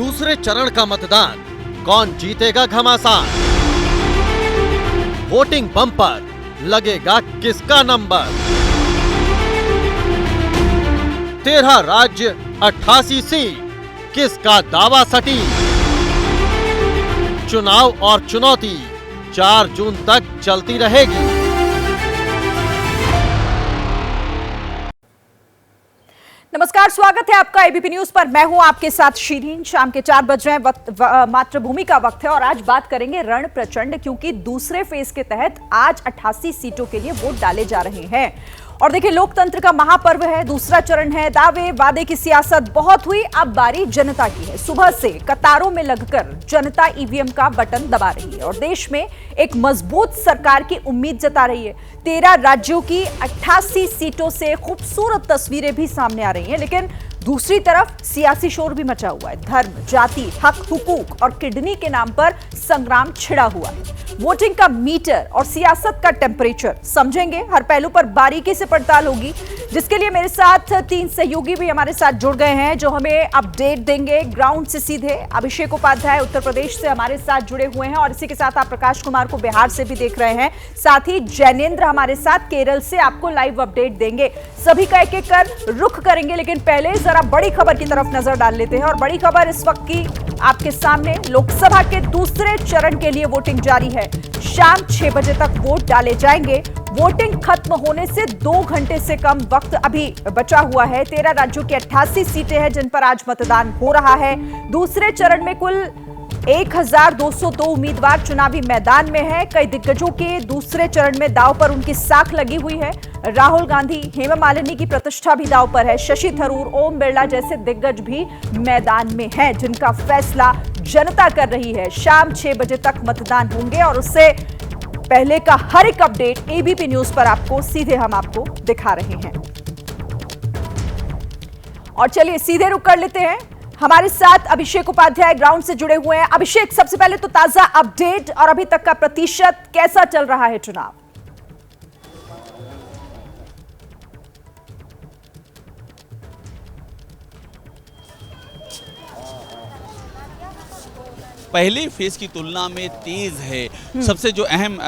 दूसरे चरण का मतदान, कौन जीतेगा घमासान? वोटिंग बम्पर, लगेगा किसका नंबर? 13 राज्य 88 सीट, किसका दावा सटीक? चुनाव और चुनौती 4 जून तक चलती रहेगी। नमस्कार, स्वागत है आपका एबीपी न्यूज पर। मैं हूं आपके साथ शीरीन। शाम के 4 बज रहे हैं, मातृभूमि का वक्त है और आज बात करेंगे रण प्रचंड, क्योंकि दूसरे फेज के तहत आज 88 सीटों के लिए वोट डाले जा रहे हैं। और देखिए, लोकतंत्र का महापर्व है, दूसरा चरण है। दावे वादे की सियासत बहुत हुई, अब बारी जनता की है। सुबह से कतारों में लगकर जनता ईवीएम का बटन दबा रही है और देश में एक मजबूत सरकार की उम्मीद जता रही है। 13 राज्यों की 88 सीटों से खूबसूरत तस्वीरें भी सामने आ रही हैं, लेकिन दूसरी तरफ सियासी शोर भी मचा हुआ है। धर्म, जाति, हक, हुकूक और किडनी के नाम पर संग्राम छिड़ा हुआ है। वोटिंग का मीटर और सियासत का टेम्परेचर समझेंगे, हर पहलू पर बारीकी से पड़ताल होगी, जिसके लिए मेरे साथ 3 सहयोगी भी हमारे साथ जुड़ गए हैं जो हमें अपडेट देंगे ग्राउंड से सीधे। अभिषेक उपाध्याय उत्तर प्रदेश से हमारे साथ जुड़े हुए हैं और इसी के साथ आप प्रकाश कुमार को बिहार से भी देख रहे हैं। साथ ही जैनेन्द्र हमारे साथ केरल से आपको लाइव अपडेट देंगे। सभी का एक एक कर रुख करेंगे, लेकिन पहले जरा बड़ी खबर की तरफ नजर डाल लेते हैं। और बड़ी खबर इस वक्त की आपके सामने, लोकसभा के दूसरे चरण के लिए वोटिंग जारी है। शाम 6 बजे तक वोट डाले जाएंगे। वोटिंग खत्म होने से 2 घंटे से कम वक्त अभी बचा हुआ है। 13 राज्यों की 88 सीटें हैं जिन पर आज मतदान हो रहा है। दूसरे चरण में कुल 1202 उम्मीदवार चुनावी मैदान में हैं। कई दिग्गजों के दूसरे चरण में दांव पर उनकी साख लगी हुई है। राहुल गांधी, हेमा मालिनी की प्रतिष्ठा भी दांव पर है। शशि थरूर, ओम बिरला जैसे दिग्गज भी मैदान में हैं, जिनका फैसला जनता कर रही है। शाम 6 बजे तक मतदान होंगे और उससे पहले का हर एक अपडेट एबीपी न्यूज पर हम आपको दिखा रहे हैं। और चलिए सीधे रुक कर लेते हैं। हमारे साथ अभिषेक उपाध्याय ग्राउंड से जुड़े हुए हैं। अभिषेक, सबसे पहले तो ताजा अपडेट और अभी तक का प्रतिशत, कैसा चल रहा है चुनाव? पहले फेज की तुलना में तेज है। सबसे जो अहम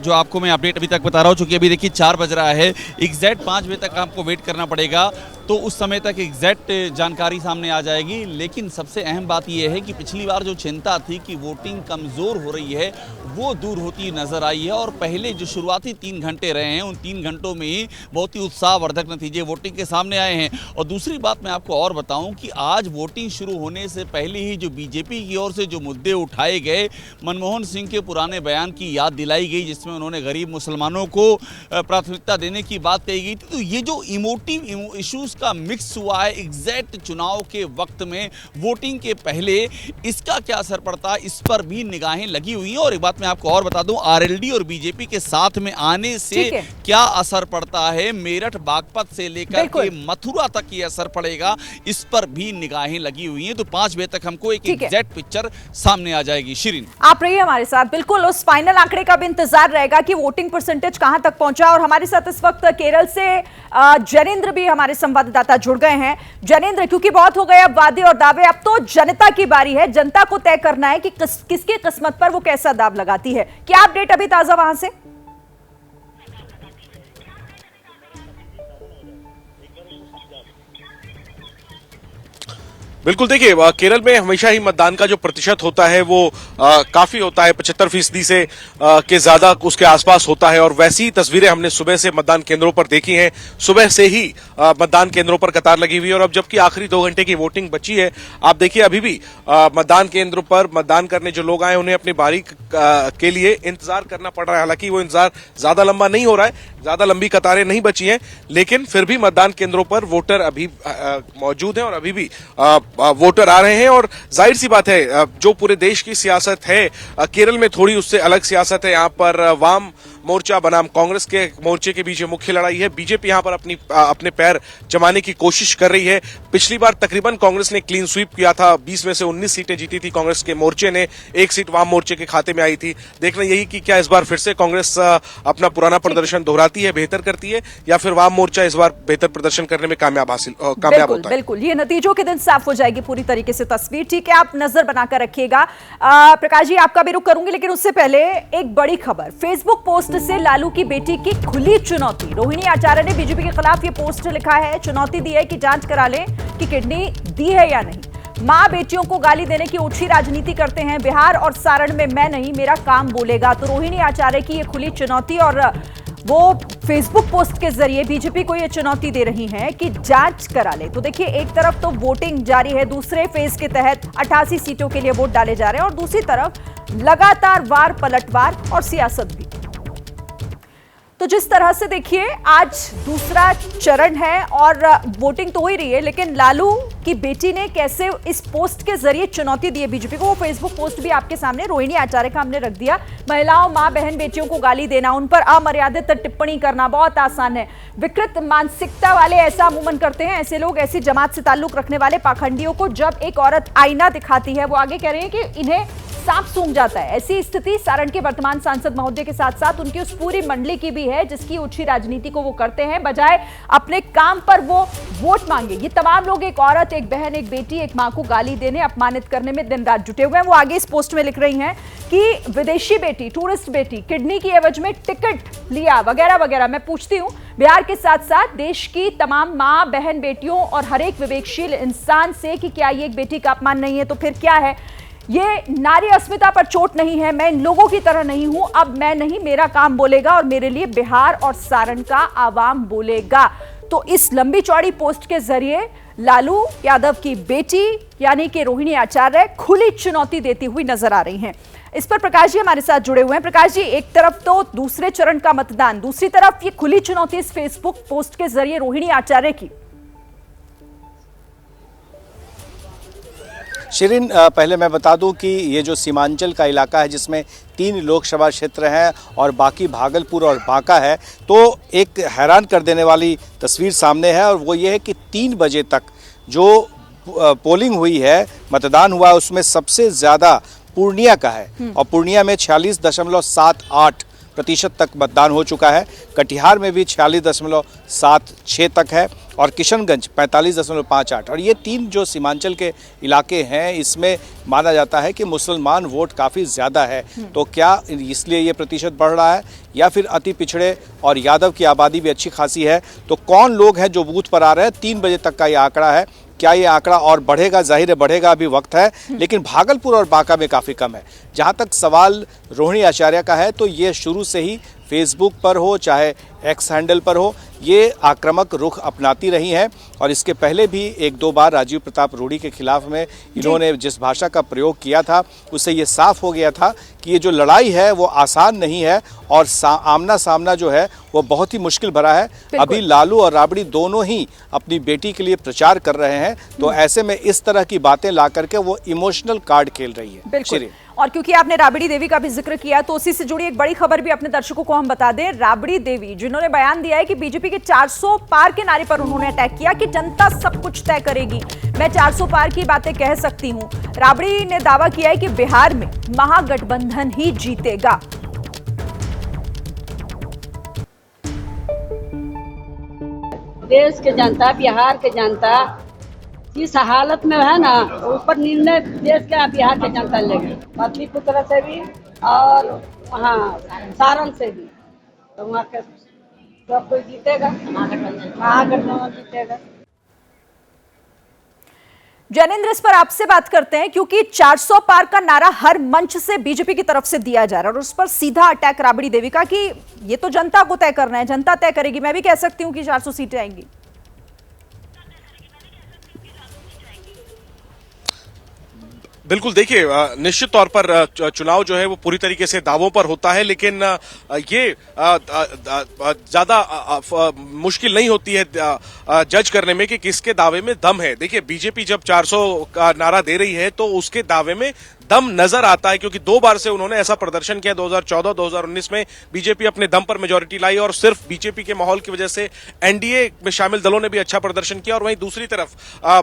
जो आपको मैं अपडेट अभी तक बता रहा हूँ, चूंकि अभी देखिए 4 बज रहा है, एग्जैक्ट 5 बजे तक आपको वेट करना पड़ेगा, तो उस समय तक एग्जैक्ट जानकारी सामने आ जाएगी। लेकिन सबसे अहम बात यह है कि पिछली बार जो चिंता थी कि वोटिंग कमज़ोर हो रही है, वो दूर होती नजर आई है। और पहले जो शुरुआती 3 घंटे रहे हैं, उन 3 घंटों में ही बहुत ही उत्साहवर्धक नतीजे वोटिंग के सामने आए हैं। और दूसरी बात मैं आपको और बताऊं कि आज वोटिंग शुरू होने से पहले ही जो बीजेपी की ओर से जो मुद्दे उठाए गए, मनमोहन सिंह के पुराने बयान की याद दिलाई गई, जिसमें उन्होंने गरीब मुसलमानों को प्राथमिकता देने की बात कही गई थी। तो ये जो इमोटिव इश्यूज का मिक्स हुआ है एग्जैक्ट चुनाव के वक्त में, वोटिंग के पहले, इसका क्या असर पड़ता है, इस पर भी निगाहें लगी हुई हैं। और एक बात मैं आपको और बता दूं, आरएलडी और बीजेपी के साथ में आने से क्या असर पड़ता है, मेरठ बागपत से लेकर के मथुरा तक ये असर पड़ेगा, इस पर भी निगाहें लगी हुई हैं। तो 5 बजे तक हमको एक एग्जैक्ट पिक्चर सामने आ जाएगी। शिरीन, आप रहिए हमारे साथ। बिल्कुल, उस फाइनल आंकड़े का भी इंतजार रहेगा कि वोटिंग परसेंटेज कहां तक पहुंचा। और हमारे साथ इस वक्त केरल से जैनेन्द्र भी हमारे संवाददाता जुड़ गए हैं। जैनेन्द्र, क्योंकि बहुत हो गए अब वादे और दावे, अब तो जनता की बारी है। जनता को तय करना है कि किसकी किस्मत पर वो कैसा दाव लगाती है। क्या अपडेट अभी ताजा वहां से? बिल्कुल, देखिए केरल में हमेशा ही मतदान का जो प्रतिशत होता है वो काफी होता है, 75% से के ज्यादा उसके आसपास होता है। और वैसी तस्वीरें हमने सुबह से मतदान केंद्रों पर देखी हैं। सुबह से ही मतदान केंद्रों पर कतार लगी हुई है और अब जबकि आखिरी 2 घंटे की वोटिंग बची है, आप देखिए अभी भी मतदान केंद्रों पर मतदान करने जो लोग आए उन्हें अपनी बारी के लिए इंतजार करना पड़ रहा है। हालांकि वो इंतजार ज्यादा लंबा नहीं हो रहा है, ज्यादा लंबी कतारें नहीं बची हैं, लेकिन फिर भी मतदान केंद्रों पर वोटर अभी मौजूद हैं और अभी भी वोटर आ रहे हैं। और जाहिर सी बात है, जो पूरे देश की सियासत है, केरल में थोड़ी उससे अलग सियासत है। यहाँ पर वाम मोर्चा बनाम कांग्रेस के मोर्चे के बीच मुख्य लड़ाई है। बीजेपी यहां पर अपने पैर जमाने की कोशिश कर रही है। पिछली बार तकरीबन कांग्रेस ने क्लीन स्वीप किया था, 20 में से 19 सीटें जीती थी कांग्रेस के मोर्चे ने, 1 सीट वाम मोर्चे के खाते में आई थी। देखना यही कि क्या इस बार फिर से कांग्रेस अपना पुराना प्रदर्शन दोहराती है, बेहतर करती है, या फिर वाम मोर्चा इस बार बेहतर प्रदर्शन करने में कामयाब होता है। बिल्कुल, ये नतीजों के दिन साफ हो जाएगी पूरी तरीके से तस्वीर। ठीक है, आप नजर बनाकर रखिएगा। प्रकाश जी, आपका भी रुख करूंगी, लेकिन उससे पहले एक बड़ी खबर। फेसबुक पोस्ट से लालू की बेटी की खुली चुनौती। रोहिणी आचार्य ने बीजेपी के खिलाफ ये पोस्ट लिखा है, चुनौती दी है कि जांच करा लें कि किडनी दी है या नहीं। मां बेटियों को गाली देने की ओछी राजनीति करते हैं, बिहार और सारण में मैं नहीं, मेरा काम बोलेगा। तो रोहिणी आचार्य की ये खुली चुनौती, और वो फेसबुक पोस्ट के जरिए बीजेपी को ये चुनौती दे रही हैं कि जांच करा ले। तो देखिए, एक तरफ तो वोटिंग जारी है, दूसरे फेज के तहत 88 सीटों के लिए वोट डाले जा रहे हैं, और दूसरी तरफ लगातार वार पलटवार और सियासत भी। तो जिस तरह से देखिए, आज दूसरा चरण है और वोटिंग तो हो ही रही है, लेकिन लालू की बेटी ने कैसे इस पोस्ट के जरिए चुनौती दी है बीजेपी को, वो फेसबुक पोस्ट भी आपके सामने रोहिणी आचार्य का हमने रख दिया। महिलाओं, मां बहन बेटियों को गाली देना, उन पर अमर्यादित टिप्पणी करना बहुत आसान है। विकृत मानसिकता वाले ऐसा अमूमन करते हैं। ऐसे लोग, ऐसी जमात से ताल्लुक रखने वाले पाखंडियों को जब एक औरत आईना दिखाती है, वो आगे कह रहे हैं कि इन्हें सांप सूंघ जाता है। ऐसी स्थिति सारण के वर्तमान सांसद महोदय के साथ साथ उनकी उस पूरी मंडली की भी है, जिसकी ओछी राजनीति को वो करते हैं, बजाय अपने काम पर वो वोट मांगे। ये तमाम लोग एक औरत, एक बहन, एक बेटी, एक मां को गाली देने, अपमानित करने में दिन रात जुटे हुए हैं। वो आगे इस पोस्ट में लिख रही हैं कि विदेशी बेटी, टूरिस्ट बेटी, किडनी की एवज में टिकट लिया, वगैरह वगैरह। मैं पूछती हूं, बिहार के साथ साथ देश की तमाम मां, बहन, बेटियों और हर एक विवेकशील इंसान से कि क्या ये एक बेटी का अपमान नहीं है? तो फिर क्या है? ये नारी अस्मिता पर चोट नहीं है? मैं इन लोगों की तरह नहीं हूं, अब मैं नहीं, मेरा काम बोलेगा और मेरे लिए बिहार और सारण का आवाम बोलेगा। तो इस लंबी चौड़ी पोस्ट के जरिए लालू यादव की बेटी यानी कि रोहिणी आचार्य खुली चुनौती देती हुई नजर आ रही हैं। इस पर प्रकाश जी हमारे साथ जुड़े हुए हैं। प्रकाश जी, एक तरफ तो दूसरे चरण का मतदान, दूसरी तरफ ये खुली चुनौती इस फेसबुक पोस्ट के जरिए रोहिणी आचार्य की। शिरीन, पहले मैं बता दूं कि ये जो सीमांचल का इलाका है, जिसमें 3 लोकसभा क्षेत्र हैं और बाकी भागलपुर और बांका है, तो एक हैरान कर देने वाली तस्वीर सामने है, और वो ये है कि 3 बजे तक जो पोलिंग हुई है, मतदान हुआ है, उसमें सबसे ज़्यादा पूर्णिया का है, और पूर्णिया में 46.78% तक मतदान हो चुका है। कटिहार में भी 46.76 तक है, और किशनगंज 45.58। और ये 3 जो सीमांचल के इलाके हैं, इसमें माना जाता है कि मुसलमान वोट काफ़ी ज़्यादा है। तो क्या इसलिए ये प्रतिशत बढ़ रहा है, या फिर अति पिछड़े और यादव की आबादी भी अच्छी खासी है? तो कौन लोग हैं जो बूथ पर आ रहे हैं? 3 बजे तक का ये आंकड़ा है। क्या ये आंकड़ा और बढ़ेगा? जाहिर है बढ़ेगा, अभी वक्त है, लेकिन भागलपुर और बांका में काफ़ी कम है। जहाँ तक सवाल रोहिणी आचार्य का है, तो ये शुरू से ही फेसबुक पर हो चाहे एक्स हैंडल पर हो, ये आक्रामक रुख अपनाती रही हैं। और इसके पहले भी 1-2 बार राजीव प्रताप रूढ़ी के खिलाफ में इन्होंने जिस भाषा का प्रयोग किया था, उससे ये साफ हो गया था कि ये जो लड़ाई है वो आसान नहीं है, और आमना सामना जो है वो बहुत ही मुश्किल भरा है। अभी लालू और राबड़ी दोनों ही अपनी बेटी के लिए प्रचार कर रहे हैं, तो ऐसे में इस तरह की बातें ला करके वो इमोशनल कार्ड खेल रही है। और क्योंकि आपने राबड़ी देवी का भी जिक्र किया, तो उसी से जुड़ी एक बड़ी खबर भी अपने दर्शकों को हम बता दें। राबड़ी देवी, जिन्होंने बयान दिया है कि बीजेपी के 400 पार के नारे पर उन्होंने अटैक किया कि जनता सब कुछ तय करेगी, मैं 400 पार की बातें कह सकती हूं। राबड़ी ने दावा किया है कि बिहार में महागठबंधन ही जीतेगा। देश के जनता, बिहार के जनता जिस हालत में है ना, ऊपर निर्णय देश का बिहार के जनता लेगी, पाटलिपुत्र से भी और वहाँ सारण से भी। तो वहाँ के सब कोई जीतेगा, महागठबंधन जीतेगा। जैनेंद्र, इस पर आपसे बात करते हैं, क्योंकि 400 पार का नारा हर मंच से बीजेपी की तरफ से दिया जा रहा है, और उस पर सीधा अटैक राबड़ी देवी का कि ये तो जनता को तय करना है, जनता तय करेगी। मैं भी कह सकती हूँ कि 400 सीटें आएंगी। बिल्कुल, देखिए, निश्चित तौर पर चुनाव जो है वो पूरी तरीके से दावों पर होता है, लेकिन ये ज्यादा मुश्किल नहीं होती है जज करने में कि किसके दावे में दम है। देखिए, बीजेपी जब 400 का नारा दे रही है, तो उसके दावे में दम नजर आता है, क्योंकि 2 बार से उन्होंने ऐसा प्रदर्शन किया। 2014, 2019 में बीजेपी अपने दम पर मेजॉरिटी लाई और सिर्फ बीजेपी के माहौल की वजह से एनडीए में शामिल दलों ने भी अच्छा प्रदर्शन किया। और वहीं दूसरी तरफ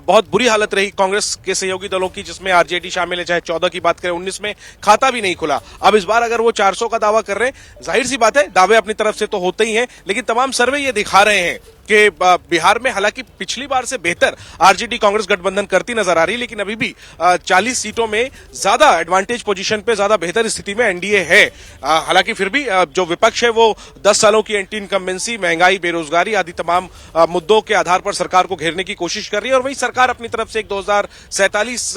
बहुत बुरी हालत रही कांग्रेस के सहयोगी दलों की, जिसमें आरजेडी शामिल है। चाहे 14 की बात करें, 19 में खाता भी नहीं खुला। अब इस बार अगर वो 400 का दावा कर रहे हैं, जाहिर सी बात है दावे अपनी तरफ से तो होते ही हैं, लेकिन तमाम सर्वे ये दिखा रहे हैं कि बिहार में हालांकि पिछली बार से बेहतर आरजेडी कांग्रेस गठबंधन करती नजर आ रही, लेकिन अभी भी 40 सीटों में ज्यादा एडवांटेज पोजीशन पे, ज्यादा बेहतर स्थिति में एनडीए है। हालांकि फिर भी जो विपक्ष है वो 10 सालों की एंटी इनकम्बेंसी, महंगाई, बेरोजगारी आदि तमाम मुद्दों के आधार पर सरकार को घेरने की कोशिश कर रही है। और वही सरकार अपनी तरफ से एक 2047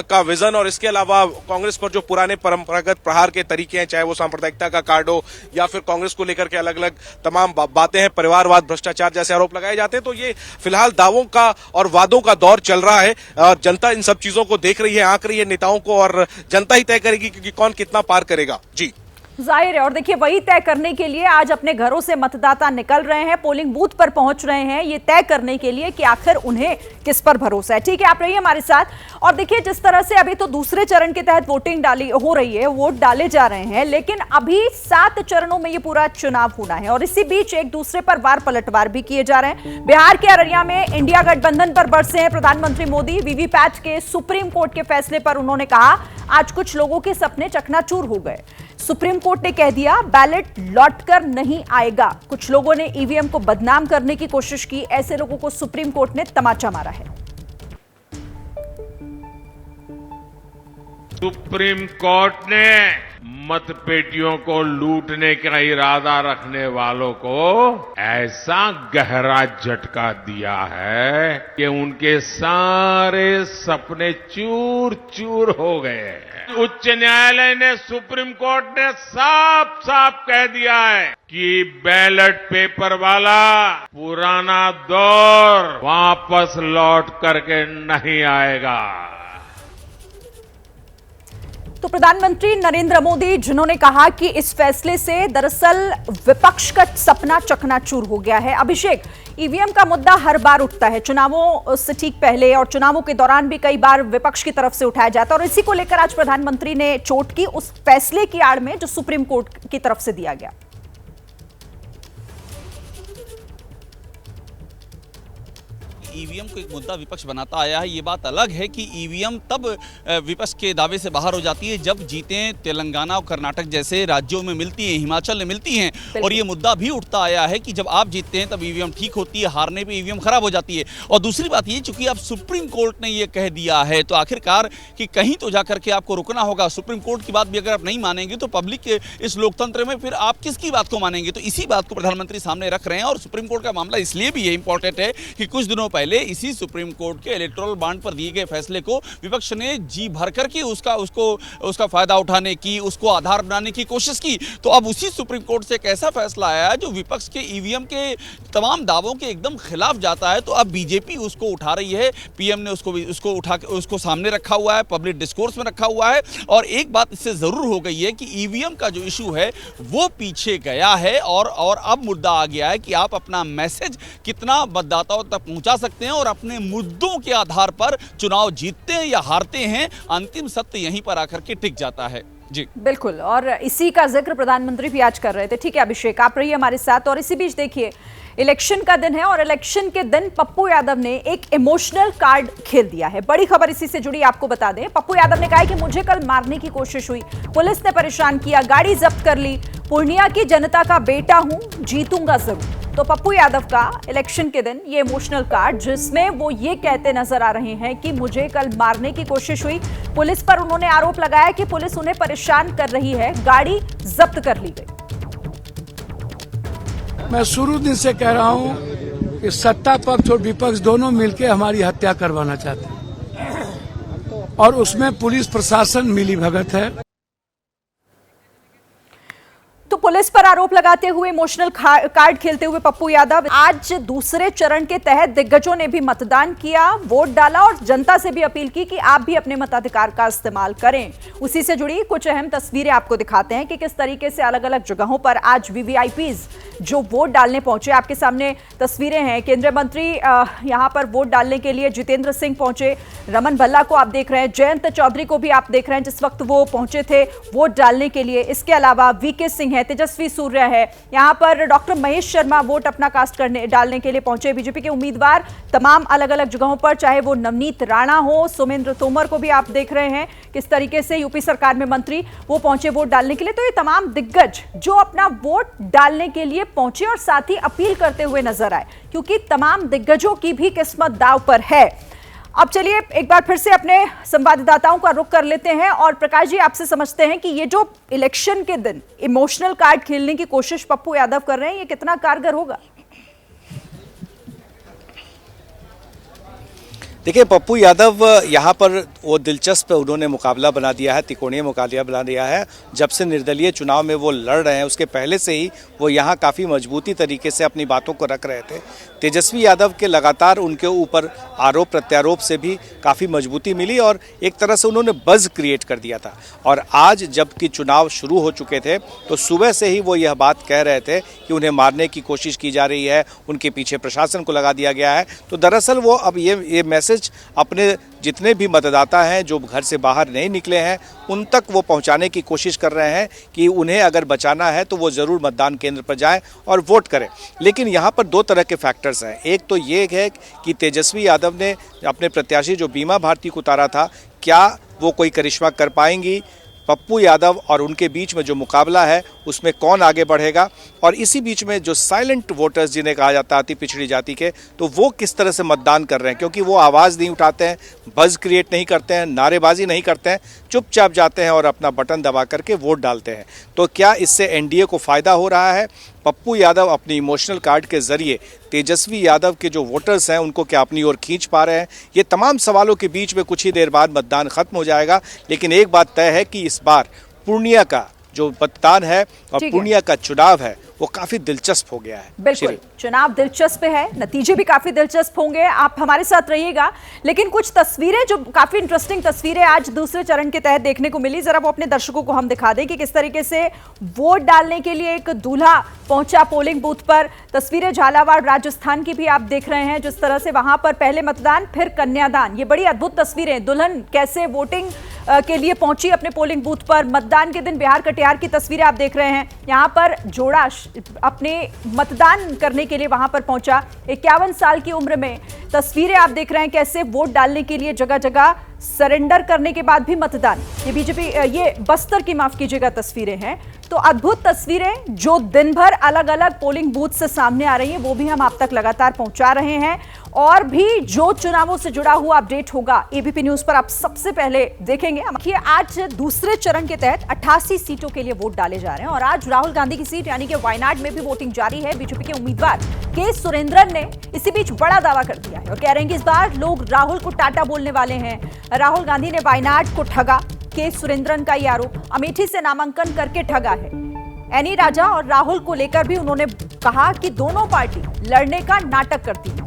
का विजन और इसके अलावा कांग्रेस पर जो पुराने परंपरागत प्रहार के तरीके हैं, चाहे वो सांप्रदायिकता का कार्ड हो या फिर कांग्रेस को लेकर के अलग अलग तमाम बातें हैं, परिवारवाद, भ्रष्टाचार जैसे आरोप लगाए जाते हैं, तो ये फिलहाल दावों का और वादों का दौर चल रहा है। जनता इन सब चीजों को देख रही है, आंक रही है नेताओं को, और जनता ही तय करेगी कि कौन कितना पार करेगा। जी जाहिर है, और देखिए वही तय करने के लिए आज अपने घरों से मतदाता निकल रहे हैं, पोलिंग बूथ पर पहुंच रहे हैं, ये तय करने के लिए कि आखिर उन्हें किस पर भरोसा है। ठीक है, आप रहिए हमारे साथ। और देखिए जिस तरह से अभी तो दूसरे चरण के तहत वोटिंग हो रही है, वोट डाले जा रहे हैं, लेकिन अभी 7 चरणों में ये पूरा चुनाव होना है और इसी बीच एक दूसरे पर वार पलटवार भी किए जा रहे हैं। बिहार के अररिया में इंडिया गठबंधन पर बरसे हैं प्रधानमंत्री मोदी। वीवीपैट के सुप्रीम कोर्ट के फैसले पर उन्होंने कहा, आज कुछ लोगों के सपने चकनाचूर हो गए। सुप्रीम कोर्ट ने कह दिया, बैलेट लौटकर नहीं आएगा। कुछ लोगों ने ईवीएम को बदनाम करने की कोशिश की, ऐसे लोगों को सुप्रीम कोर्ट ने तमाचा मारा है। सुप्रीम कोर्ट ने मतपेटियों को लूटने का इरादा रखने वालों को ऐसा गहरा झटका दिया है कि उनके सारे सपने चूर चूर हो गए। उच्च न्यायालय ने, सुप्रीम कोर्ट ने साफ साफ कह दिया है कि बैलेट पेपर वाला पुराना दौर वापस लौट करके नहीं आएगा। तो प्रधानमंत्री नरेंद्र मोदी जिन्होंने कहा कि इस फैसले से दरअसल विपक्ष का सपना चकनाचूर हो गया है। अभिषेक, ईवीएम का मुद्दा हर बार उठता है, चुनावों से ठीक पहले और चुनावों के दौरान भी कई बार विपक्ष की तरफ से उठाया जाता है, और इसी को लेकर आज प्रधानमंत्री ने चोट की उस फैसले की आड़ में जो सुप्रीम कोर्ट की तरफ से दिया गया। ईवीएम को एक मुद्दा विपक्ष बनाता आया है। ये बात अलग है कि ईवीएम तब विपक्ष के दावे से बाहर हो जाती है जब जीतें तेलंगाना और कर्नाटक जैसे राज्यों में मिलती हैं, हिमाचल में मिलती हैं। और ये मुद्दा भी उठता आया है कि जब आप जीतते हैं तब ईवीएम ठीक होती है, हारने पे ईवीएम खराब हो जाती है। और दूसरी बात ये, चूंकि अब सुप्रीम कोर्ट ने ये कह दिया है तो आखिरकार कि कहीं तो जाकर के आपको रुकना होगा। सुप्रीम कोर्ट की बात भी अगर आप नहीं मानेंगे तो पब्लिक के इस लोकतंत्र में फिर आप किसकी बात को मानेंगे? तो इसी बात को प्रधानमंत्री सामने रख रहे हैं। और सुप्रीम कोर्ट का मामला इसलिए भी ये इंपॉर्टेंट है कि कुछ दिनों पहले इसी सुप्रीम कोर्ट के इलेक्टोरल बॉन्ड पर दिए गए फैसले को विपक्ष ने जी भर करके उसका फायदा उठाने की, उसको आधार बनाने की कोशिश की। तो अब उसी सुप्रीम कोर्ट से एक ऐसा फैसला आया है जो विपक्ष के ईवीएम के तमाम दावों के एकदम खिलाफ जाता है। तो अब बीजेपी उसको उठा रही है, पीएम ने उसको उठा के उसको सामने रखा हुआ है, पब्लिक डिस्कोर्स में रखा हुआ है। और एक बात इससे जरूर हो गई है कि ईवीएम का जो इशू है वो पीछे गया है और अब मुद्दा आ गया है कि आप अपना मैसेज कितना मतदाताओं तक पहुंचा सकते हैं और अपने मुद्दों के आधार पर चुनाव जीतते हैं या हारते हैं। अंतिम सत्य यहीं पर आकर के टिक जाता है। जी बिल्कुल, और इसी का जिक्र प्रधानमंत्री भी आज कर रहे थे। ठीक है अभिषेक, आप रहिए हमारे साथ। और इसी बीच देखिए, इलेक्शन का दिन है और इलेक्शन के दिन पप्पू यादव ने एक इमोशनल कार्ड खेल दिया है। बड़ी खबर इसी से जुड़ी आपको बता दें। पप्पू यादव ने कहा है कि मुझे कल मारने की कोशिश हुई, पुलिस ने परेशान किया, गाड़ी जब्त कर ली, पूर्णिया की जनता का बेटा हूं, जीतूंगा जरूर। तो पप्पू यादव का इलेक्शन के दिन ये इमोशनल कार्ड, जिसमें वो ये कहते नजर आ रहे हैं कि मुझे कल मारने की कोशिश हुई, पुलिस पर उन्होंने आरोप लगाया कि पुलिस उन्हें परेशान कर रही है, गाड़ी जब्त कर ली गई। मैं शुरू दिन से कह रहा हूं कि सत्ता पक्ष और विपक्ष दोनों मिलकर हमारी हत्या करवाना चाहते हैं और उसमें पुलिस प्रशासन मिलीभगत है। तो पुलिस पर आरोप लगाते हुए इमोशनल कार्ड खेलते हुए पप्पू यादव, आज दूसरे चरण के तहत दिग्गजों ने भी मतदान किया, वोट डाला और जनता से भी अपील की कि आप भी अपने मताधिकार का इस्तेमाल करें। उसी से जुड़ी कुछ अहम तस्वीरें आपको दिखाते हैं कि किस तरीके से अलग अलग जगहों पर आज वीवीआईपीज जो वोट डालने पहुंचे। आपके सामने तस्वीरें हैं। केंद्रीय मंत्री यहां पर वोट डालने के लिए जितेंद्र सिंह पहुंचे, रमन भल्ला को आप देख रहे हैं, जयंत चौधरी को भी आप देख रहे हैं जिस वक्त वो पहुंचे थे वोट डालने के लिए। इसके अलावा वीके सिंह है, तेजस्वी सूर्य है, यहां पर डॉक्टर महेश शर्मा वोट अपना कास्ट डालने के लिए पहुंचे। बीजेपी के उम्मीदवार तमाम अलग अलग जगहों पर, चाहे वो नवनीत राणा हो, सोमेंद्र तोमर को भी आप देख रहे हैं किस तरीके से यूपी सरकार में मंत्री वो पहुंचे वोट डालने के लिए। तो ये तमाम दिग्गज जो अपना वोट डालने के लिए पहुंचे और साथ ही अपील करते हुए नजर आए, क्योंकि तमाम दिग्गजों की भी किस्मत दांव पर है। अब चलिए एक बार फिर से अपने संवाददाताओं का रुख कर लेते हैं और प्रकाश जी आपसे समझते हैं कि ये जो इलेक्शन के दिन इमोशनल कार्ड खेलने की कोशिश पप्पू यादव कर रहे हैं, ये कितना कारगर होगा? देखिए, पप्पू यादव यहाँ पर वो दिलचस्प उन्होंने मुकाबला बना दिया है, त्रिकोणीय मुकाबला बना दिया है। जब से निर्दलीय चुनाव में वो लड़ रहे हैं उसके पहले से ही वो यहाँ काफ़ी मजबूती तरीके से अपनी बातों को रख रहे थे। तेजस्वी यादव के लगातार उनके ऊपर आरोप प्रत्यारोप से भी काफ़ी मजबूती मिली और एक तरह से उन्होंने बज़ क्रिएट कर दिया था। और आज जबकि चुनाव शुरू हो चुके थे तो सुबह से ही वो यह बात कह रहे थे कि उन्हें मारने की कोशिश की जा रही है, उनके पीछे प्रशासन को लगा दिया गया है। तो दरअसल वो अब ये मैसेज अपने जितने भी मतदाता हैं जो घर से बाहर नहीं निकले हैं उन तक वो पहुंचाने की कोशिश कर रहे हैं कि उन्हें अगर बचाना है तो वो ज़रूर मतदान केंद्र पर जाएं और वोट करें। लेकिन यहाँ पर दो तरह के फैक्टर्स हैं। एक तो ये है कि तेजस्वी यादव ने अपने प्रत्याशी जो बीमा भारती को उतारा था, क्या वो कोई करिश्मा कर पाएंगी? पप्पू यादव और उनके बीच में जो मुकाबला है उसमें कौन आगे बढ़ेगा? और इसी बीच में जो साइलेंट वोटर्स जिन्हें कहा जाता है अति पिछड़ी जाति के, तो वो किस तरह से मतदान कर रहे हैं, क्योंकि वो आवाज़ नहीं उठाते हैं, बज़ क्रिएट नहीं करते हैं, नारेबाजी नहीं करते हैं, चुपचाप जाते हैं और अपना बटन दबा करके वोट डालते हैं। तो क्या इससे एनडीए को फ़ायदा हो रहा है? पप्पू यादव अपनी इमोशनल कार्ड के जरिए तेजस्वी यादव के जो वोटर्स हैं उनको क्या अपनी ओर खींच पा रहे हैं? ये तमाम सवालों के बीच में कुछ ही देर बाद मतदान खत्म हो जाएगा। लेकिन एक बात तय है कि इस बार पूर्णिया का जो मतदान है और पूर्णिया का चुनाव है वो काफी दिलचस्प हो गया है। बिल्कुल, चुनाव दिलचस्प है, नतीजे भी काफी दिलचस्प होंगे। आप हमारे साथ रहिएगा। लेकिन कुछ तस्वीरें जो काफी इंटरेस्टिंग तस्वीरें आज दूसरे चरण के तहत देखने को मिली, जरा वो अपने दर्शकों को हम दिखा दें कि किस तरीके से वोट डालने के लिए एक दूल्हा पहुंचा पोलिंग बूथ पर। तस्वीरें झालावाड़ राजस्थान की भी आप देख रहे हैं, जिस तरह से वहां पर पहले मतदान फिर कन्यादान। ये बड़ी अद्भुत तस्वीरें, दुल्हन कैसे वोटिंग के लिए पहुंची अपने पोलिंग बूथ पर। मतदान के दिन बिहार कटिहार की तस्वीरें आप देख रहे हैं। यहां पर जोड़ा अपने मतदान करने के लिए वहां पर पहुंचा, 51 साल की उम्र में। तस्वीरें आप देख रहे हैं कैसे वोट डालने के लिए जगह जगह सरेंडर करने के बाद भी मतदान। ये बीजेपी, ये बस्तर की माफ कीजिएगा तस्वीरें हैं। तो अद्भुत तस्वीरें जो दिन भर अलग अलग पोलिंग बूथ से सामने आ रही हैं, वो भी हम आप तक लगातार पहुंचा रहे हैं। और भी जो चुनावों से जुड़ा हुआ अपडेट होगा एबीपी न्यूज पर आप सबसे पहले देखेंगे। देखिए, आज दूसरे चरण के तहत 88 सीटों के लिए वोट डाले जा रहे हैं और आज राहुल गांधी की सीट यानी कि वायनाड में भी वोटिंग जारी है। बीजेपी के उम्मीदवार के सुरेंद्रन ने इसी बीच बड़ा दावा कर दिया है और कह रहे हैं कि इस बार लोग राहुल को टाटा बोलने वाले हैं। राहुल गांधी ने वायनाड को ठगा, के सुरेंद्रन का ये आरोप। अमेठी से नामांकन करके ठगा है। एनी राजा और राहुल को लेकर भी उन्होंने कहा कि दोनों पार्टी लड़ने का नाटक करती है।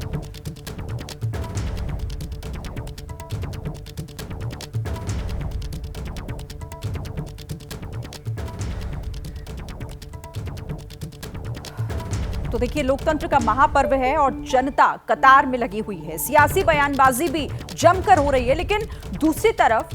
तो देखिए, लोकतंत्र का महापर्व है और जनता कतार में लगी हुई है। सियासी बयानबाजी भी जमकर हो रही है, लेकिन दूसरी तरफ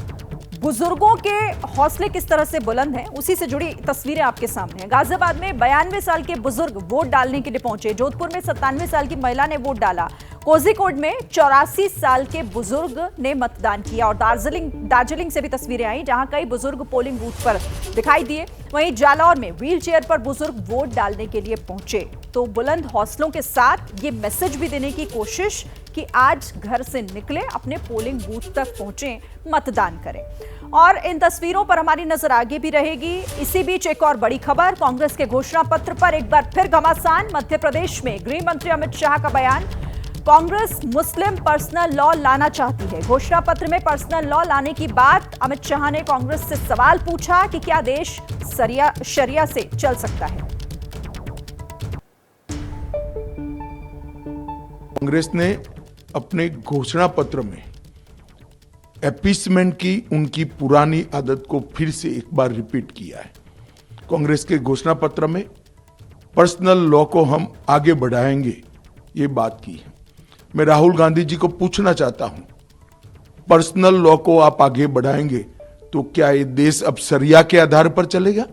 बुजुर्गों के हौसले किस तरह से बुलंद हैं, उसी से जुड़ी तस्वीरें आपके सामने हैं। गाजियाबाद में 92 साल के बुजुर्ग वोट डालने के लिए पहुंचे। जोधपुर में 97 साल की महिला ने वोट डाला। कोझिकोड में 84 साल के बुजुर्ग ने मतदान किया और दार्जिलिंग से भी तस्वीरें आई, जहां कई बुजुर्ग पोलिंग बूथ पर दिखाई दिए। वहीं जालौर में व्हील चेयर पर बुजुर्ग वोट डालने के लिए पहुंचे। तो बुलंद हौसलों के साथ ये मैसेज भी देने की कोशिश कि आज घर से निकले, अपने पोलिंग बूथ तक पहुंचे, मतदान करें। और इन तस्वीरों पर हमारी नजर आगे भी रहेगी। इसी बीच एक और बड़ी खबर, कांग्रेस के घोषणा पत्र पर एक बार फिर घमासान। मध्य प्रदेश में गृह मंत्री अमित शाह का बयान, कांग्रेस मुस्लिम पर्सनल लॉ लाना चाहती है। घोषणा पत्र में पर्सनल लॉ लाने की बात अमित शाह ने कांग्रेस से सवाल पूछा कि क्या देश शरिया से चल सकता है। कांग्रेस ने अपने घोषणा पत्र में अपीसमेंट की उनकी पुरानी आदत को फिर से एक बार रिपीट किया है। कांग्रेस के घोषणा पत्र में पर्सनल लॉ को हम आगे बढ़ाएंगे ये बात की है। मैं राहुल गांधी जी को पूछना चाहता हूं, पर्सनल लॉ को आप आगे बढ़ाएंगे तो क्या ये देश अब शरिया के आधार पर चलेगा?